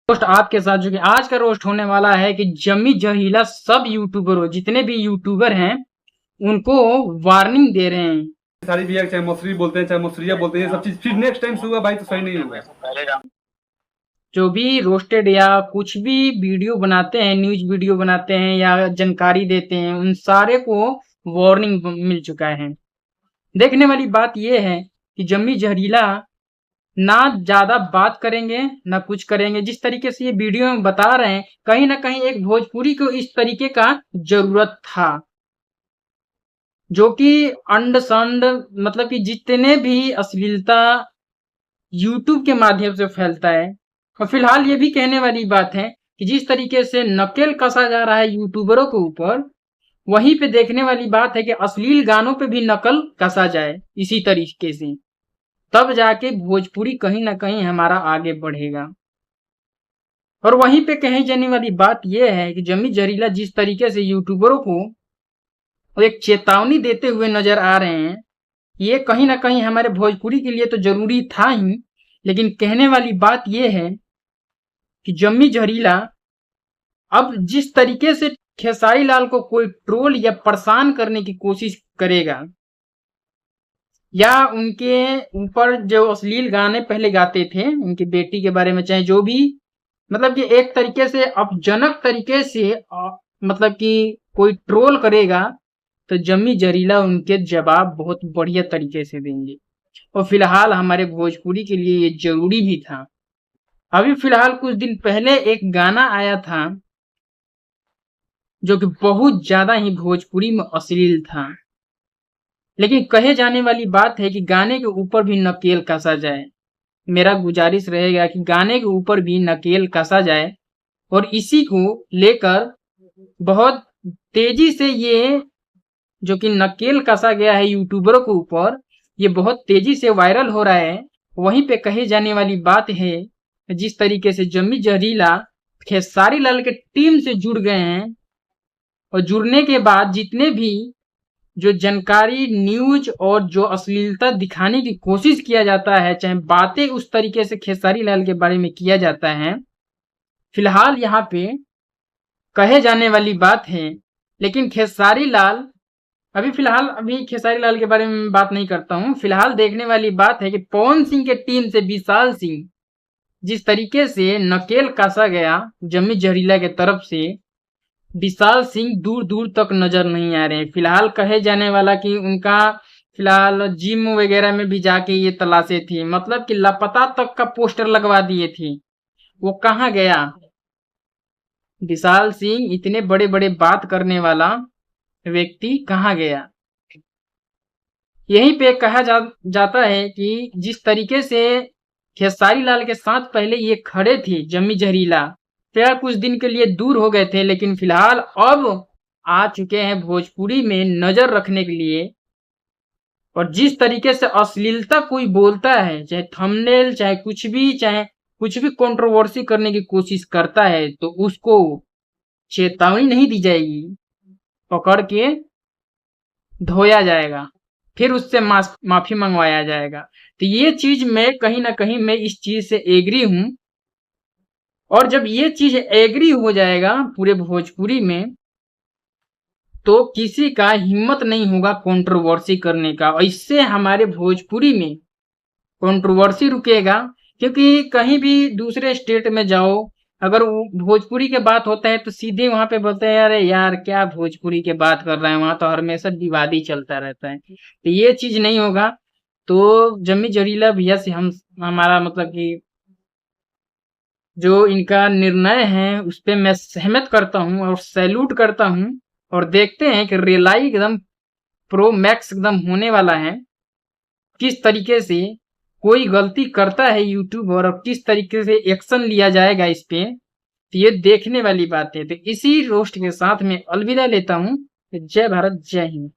Roast आपके साथ जो कि आज का रोस्ट होने वाला है कि जम्मी जहीला सब यूट्यूबर जितने भी यूट्यूबर हैं उनको वार्निंग दे रहे हैं। सारी भी चाहे मसूरी बोलते हैं चाहे मसूरिया बोलते हैं, ये सब चीज फिर नेक्स्ट टाइम से हुआ भाई तो सही नहीं होगा। जो भी रोस्टेड या कुछ भी वीडियो बनाते हैं, न्यूज वीडियो बनाते हैं या जानकारी देते हैं, उन सारे को वार्निंग मिल चुका है। देखने वाली बात यह है कि जम्मी जहरीला ना ज्यादा बात करेंगे ना कुछ करेंगे। जिस तरीके से ये वीडियो में बता रहे हैं, कहीं ना कहीं एक भोजपुरी को इस तरीके का जरूरत था, जो कि अंड संड मतलब कि जितने भी अश्लीलता यूट्यूब के माध्यम से फैलता है। और फिलहाल ये भी कहने वाली बात है कि जिस तरीके से नकेल कसा जा रहा है यूट्यूबरों के ऊपर, वहीं पे देखने वाली बात है कि अश्लील गानों पे भी नकल कसा जाए इसी तरीके से, तब जाके भोजपुरी कहीं ना कहीं हमारा आगे बढ़ेगा। और वहीं पे कही जाने वाली बात यह है कि जम्मी जहरीला जिस तरीके से यूट्यूबरों को एक चेतावनी देते हुए नजर आ रहे हैं, ये कहीं ना कहीं हमारे भोजपुरी के लिए तो जरूरी था ही, लेकिन कहने वाली बात यह है कि जम्मी जहरीला अब जिस तरीके से खेसारी लाल को कोई ट्रोल या परेशान करने की कोशिश करेगा, या उनके ऊपर जो अश्लील गाने पहले गाते थे उनकी बेटी के बारे में, चाहे जो भी, मतलब कि एक तरीके से अपजनक तरीके से मतलब कि कोई ट्रोल करेगा, तो जम्मी जहरीला उनके जवाब बहुत बढ़िया तरीके से देंगे। और फिलहाल हमारे भोजपुरी के लिए ये जरूरी भी था। अभी फिलहाल कुछ दिन पहले एक गाना आया था जो कि बहुत ज्यादा ही भोजपुरी में अश्लील था, लेकिन कहे जाने वाली बात है कि गाने के ऊपर भी नकेल कसा जाए। मेरा गुजारिश रहेगा कि गाने के ऊपर भी नकेल कसा जाए, और इसी को लेकर बहुत तेजी से ये जो कि नकेल कसा गया है यूट्यूबरों के ऊपर, ये बहुत तेजी से वायरल हो रहा है। वहीं पे कही जाने वाली बात है जिस तरीके से जम्मी जहरीला खेसारी लाल के टीम से जुड़ गए हैं, और जुड़ने के बाद जितने भी जो जानकारी न्यूज और जो अश्लीलता दिखाने की कोशिश किया जाता है, चाहे बातें उस तरीके से खेसारी लाल के बारे में किया जाता है, फिलहाल यहाँ पे कहे जाने वाली बात है। लेकिन खेसारी लाल अभी खेसारी लाल के बारे में बात नहीं करता हूँ। फिलहाल देखने वाली बात है कि पवन सिंह के टीम से विशाल सिंह जिस तरीके से नकेल कसा गया जम्मी जहरीला के तरफ से, विशाल सिंह दूर दूर तक नजर नहीं आ रहे हैं। फिलहाल कहे जाने वाला कि उनका फिलहाल जिम वगैरह में भी जाके ये तलाशे थी, मतलब कि लापता तक का पोस्टर लगवा दिए थे। वो कहाँ गया विशाल सिंह, इतने बड़े बड़े बात करने वाला व्यक्ति कहाँ गया? यहीं पे कहा जाता है कि जिस तरीके से खेसारी लाल के साथ पहले ये खड़े थे जम्मी जहरीला, फिर कुछ दिन के लिए दूर हो गए थे, लेकिन फिलहाल अब आ चुके हैं भोजपुरी में नजर रखने के लिए। और जिस तरीके से अश्लीलता कोई बोलता है, चाहे थंबनेल चाहे कुछ भी कंट्रोवर्सी करने की कोशिश करता है, तो उसको चेतावनी नहीं दी जाएगी, पकड़ के धोया जाएगा, फिर उससे माफी मंगवाया जाएगा। तो ये चीज मैं कहीं ना कहीं मैं इस चीज से एग्री हूं। और जब ये चीज एग्री हो जाएगा पूरे भोजपुरी में, तो किसी का हिम्मत नहीं होगा कंट्रोवर्सी करने का। और इससे हमारे भोजपुरी में कंट्रोवर्सी रुकेगा, क्योंकि कहीं भी दूसरे स्टेट में जाओ, अगर भोजपुरी के बात होता है तो सीधे वहां पे बोलते हैं अरे यार क्या भोजपुरी के बात कर रहे हैं, वहां तो हमेशा विवादी चलता रहता है। तो ये चीज नहीं होगा। तो जम्मी जहरीला भैया से हमारा मतलब कि जो इनका निर्णय है उस पर मैं सहमत करता हूँ और सैल्यूट करता हूँ। और देखते हैं कि रियलाई एकदम प्रो मैक्स एकदम होने वाला है, किस तरीके से कोई गलती करता है यूट्यूब और किस तरीके से एक्शन लिया जाएगा इस पे, तो ये देखने वाली बात है। तो इसी रोस्ट के साथ में अलविदा लेता हूँ। जय भारत जय हिंद।